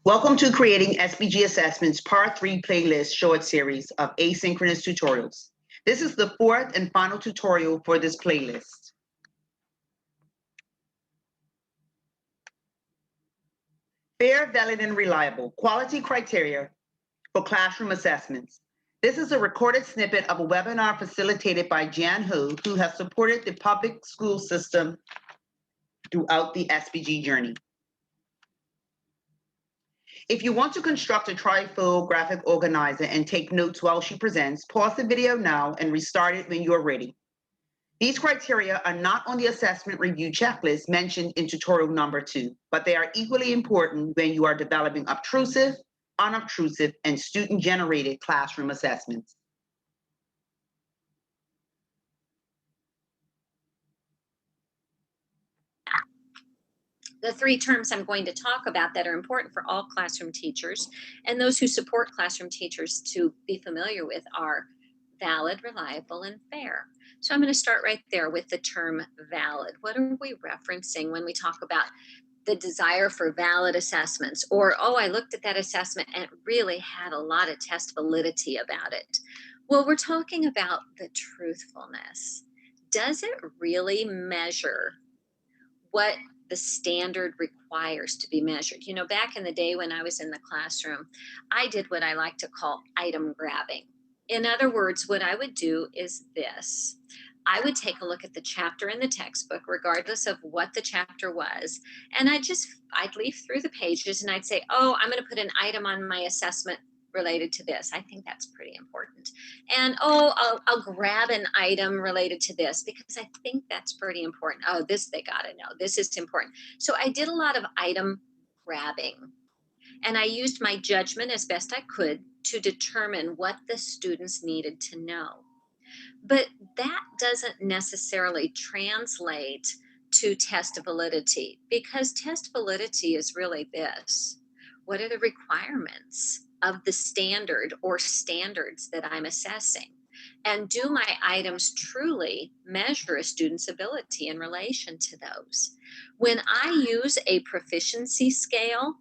Welcome to Creating SBG Assessments Part 3 playlist short series of asynchronous tutorials. This is the fourth and final tutorial for this playlist. Fair, valid, and reliable quality criteria for classroom assessments. This is a recorded snippet of a webinar facilitated by Jan Hoegh, who has supported the public school system throughout the SBG journey. If you want to construct a trifold graphic organizer and take notes while she presents, pause the video now and restart it when you're ready. These criteria are not on the assessment review checklist mentioned in tutorial number 2, but they are equally important when you are developing obtrusive, unobtrusive, and student-generated classroom assessments. The three terms I'm going to talk about that are important for all classroom teachers and those who support classroom teachers to be familiar with are valid, reliable, and fair. So I'm going to start right there with the term valid. What are we referencing when we talk about the desire for valid assessments? Or, oh, I looked at that assessment and it really had a lot of test validity about it. Well, we're talking about the truthfulness. Does it really measure what the standard requires to be measured? You know, back in the day when I was in the classroom, I did what I like to call item grabbing. In other words, what I would do is this. I would take a look at the chapter in the textbook, regardless of what the chapter was, and I'd leaf through the pages and I'd say, oh, I'm going to put an item on my assessment related to this. I think that's pretty important. And oh, I'll grab an item related to this because I think that's pretty important. Oh, this they got to know. This is important. So I did a lot of item grabbing, and I used my judgment as best I could to determine what the students needed to know. But that doesn't necessarily translate to test validity, because test validity is really this. What are the requirements of the standard or standards that I'm assessing? And do my items truly measure a student's ability in relation to those? When I use a proficiency scale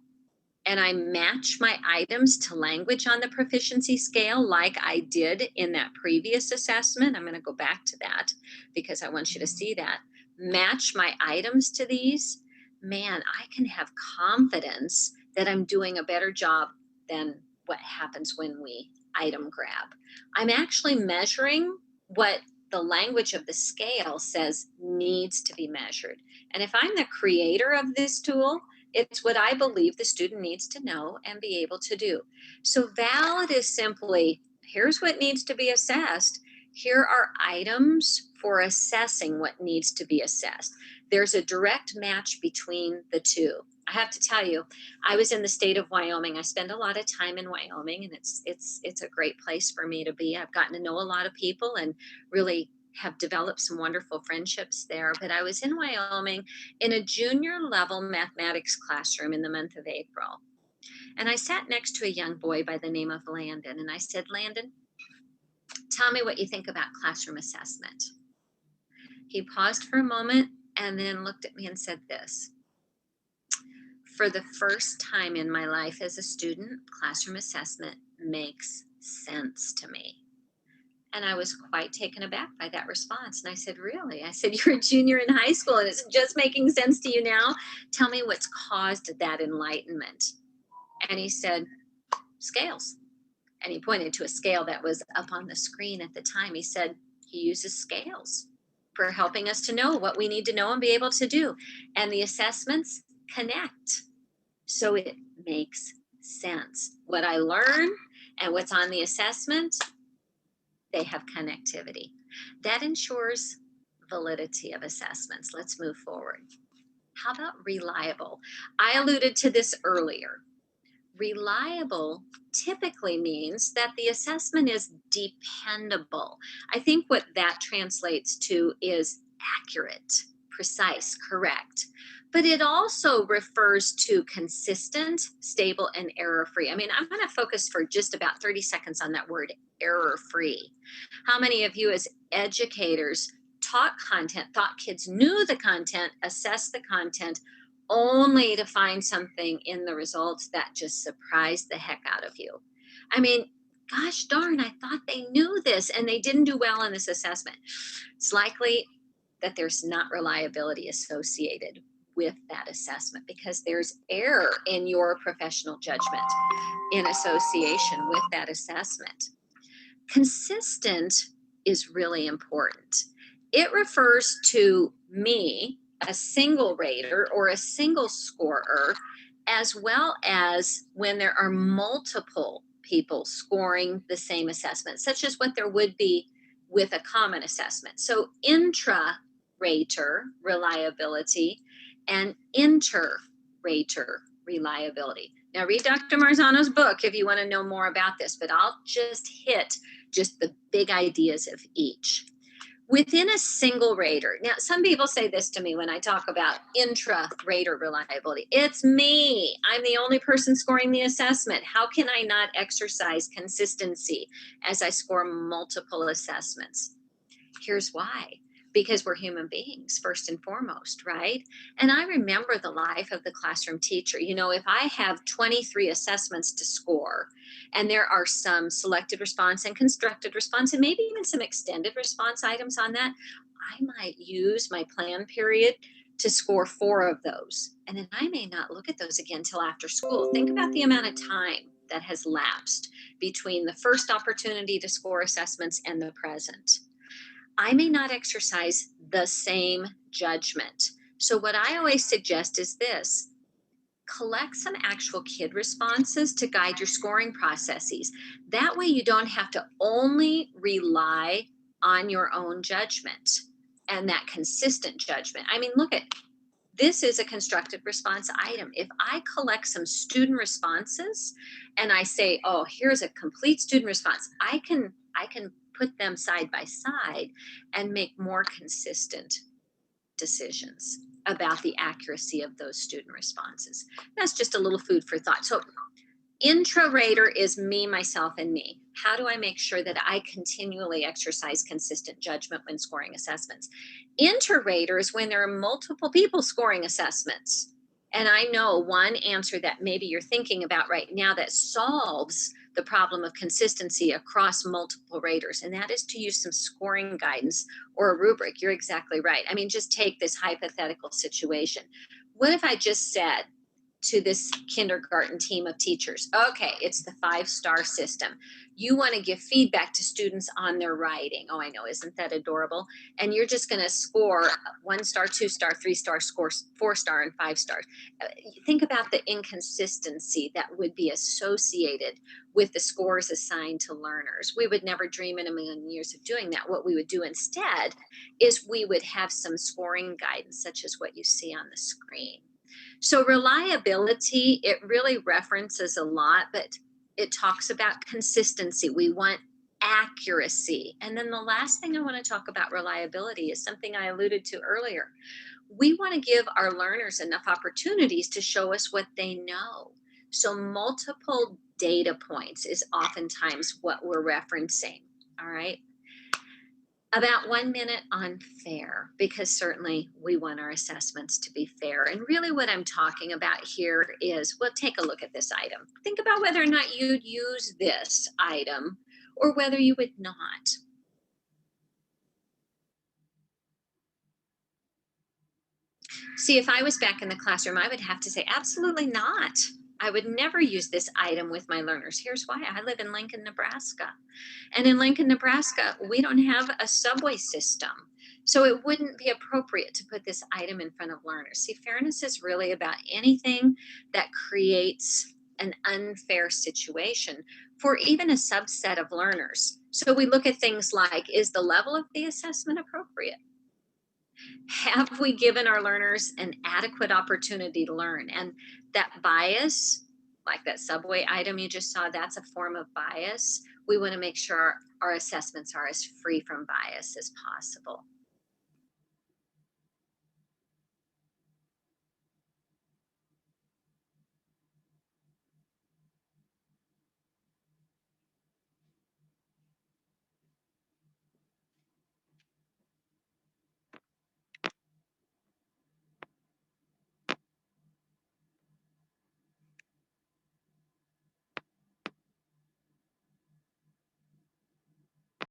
and I match my items to language on the proficiency scale like I did in that previous assessment, I'm going to go back to that because I want you to see that. Match my items to these, man, I can have confidence that I'm doing a better job than what happens when we item grab. I'm actually measuring what the language of the scale says needs to be measured. And if I'm the creator of this tool, it's what I believe the student needs to know and be able to do. So valid is simply, here's what needs to be assessed. Here are items for assessing what needs to be assessed. There's a direct match between the two. I have to tell you, I was in the state of Wyoming. I spend a lot of time in Wyoming, and it's a great place for me to be. I've gotten to know a lot of people and really have developed some wonderful friendships there. But I was in Wyoming in a junior level mathematics classroom in the month of April. And I sat next to a young boy by the name of Landon. And I said, Landon, tell me what you think about classroom assessment. He paused for a moment and then looked at me and said this. For the first time in my life as a student, classroom assessment makes sense to me. And I was quite taken aback by that response. And I said, really? I said, you're a junior in high school and it's just making sense to you now? Tell me what's caused that enlightenment. And he said, scales. And he pointed to a scale that was up on the screen at the time. He said, he uses scales for helping us to know what we need to know and be able to do. And the assessments connect. So it makes sense. What I learn and what's on the assessment, they have connectivity. That ensures validity of assessments. Let's move forward. How about reliable? I alluded to this earlier. Reliable typically means that the assessment is dependable. I think what that translates to is accurate, precise, correct. But it also refers to consistent, stable, and error-free. I mean, I'm going to focus for just about 30 seconds on that word, error-free. How many of you as educators taught content, thought kids knew the content, assessed the content, only to find something in the results that just surprised the heck out of you. I mean, gosh darn, I thought they knew this and they didn't do well in this assessment. It's likely that there's not reliability associated with that assessment because there's error in your professional judgment in association with that assessment. Consistent is really important. It refers to me, a single rater or a single scorer, as well as when there are multiple people scoring the same assessment, such as what there would be with a common assessment. So intra-rater reliability and inter-rater reliability. Now read Dr. Marzano's book if you want to know more about this, but I'll just hit just the big ideas of each. Within a single rater, now some people say this to me when I talk about intra-rater reliability. It's me. I'm the only person scoring the assessment. How can I not exercise consistency as I score multiple assessments? Here's why. Because we're human beings, first and foremost, right? And I remember the life of the classroom teacher. You know, if I have 23 assessments to score, and there are some selected response and constructed response, and maybe even some extended response items on that, I might use my plan period to score 4 of those. And then I may not look at those again till after school. Think about the amount of time that has lapsed between the first opportunity to score assessments and the present. I may not exercise the same judgment. So what I always suggest is this: collect some actual kid responses to guide your scoring processes. That way you don't have to only rely on your own judgment and that consistent judgment. I mean, look at this is a constructed response item. If I collect some student responses and I say, oh, here's a complete student response, I can put them side by side and make more consistent decisions about the accuracy of those student responses. That's just a little food for thought. So intra-rater is me, myself, and me. How do I make sure that I continually exercise consistent judgment when scoring assessments? Inter-rater is when there are multiple people scoring assessments. And I know one answer that maybe you're thinking about right now that solves the problem of consistency across multiple raters, and that is to use some scoring guidance or a rubric. You're exactly right. I mean, just take this hypothetical situation. What if I just said to this kindergarten team of teachers, okay, it's the 5-star system. You want to give feedback to students on their writing. Oh, I know, isn't that adorable? And you're just going to score 1-star, 2-star, 3-star, score 4-star, and 5 stars. Think about the inconsistency that would be associated with the scores assigned to learners. We would never dream in a million years of doing that. What we would do instead is we would have some scoring guidance, such as what you see on the screen. So reliability, it really references a lot, but it talks about consistency. We want accuracy. And then the last thing I want to talk about reliability is something I alluded to earlier. We want to give our learners enough opportunities to show us what they know. So multiple data points is oftentimes what we're referencing. All right. About 1 minute on fair, because certainly we want our assessments to be fair. And really what I'm talking about here is, well, take a look at this item. Think about whether or not you'd use this item or whether you would not. See, if I was back in the classroom, I would have to say, absolutely not. I would never use this item with my learners. Here's why. I live in Lincoln, Nebraska. And in Lincoln, Nebraska, we don't have a subway system. So it wouldn't be appropriate to put this item in front of learners. See, fairness is really about anything that creates an unfair situation for even a subset of learners. So we look at things like, is the level of the assessment appropriate? Have we given our learners an adequate opportunity to learn? And that bias, like that subway item you just saw, that's a form of bias. We want to make sure our assessments are as free from bias as possible.